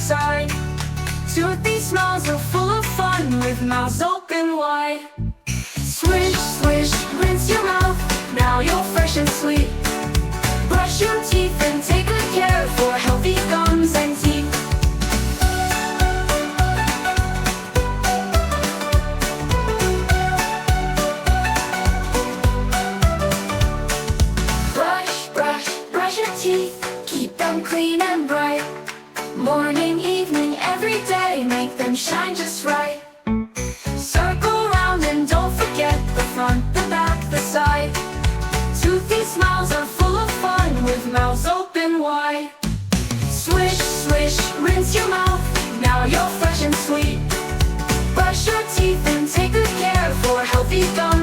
side. Toothy smiles are full of fun with mouths open wide. Swish, swish, rinse your mouth, now you're fresh and sweet. Brush your teeth and take good care for healthy gums and teeth. Brush, brush, brush your teeth, keep them clean and bright. Morning, evening, every day, make them shine just right. Circle round and don't forget the front, the back, the side. Toothy smiles are full of fun with mouths open wide. Swish, swish, rinse your mouth, now you're fresh and sweet. Brush your teeth and take good care for healthy gums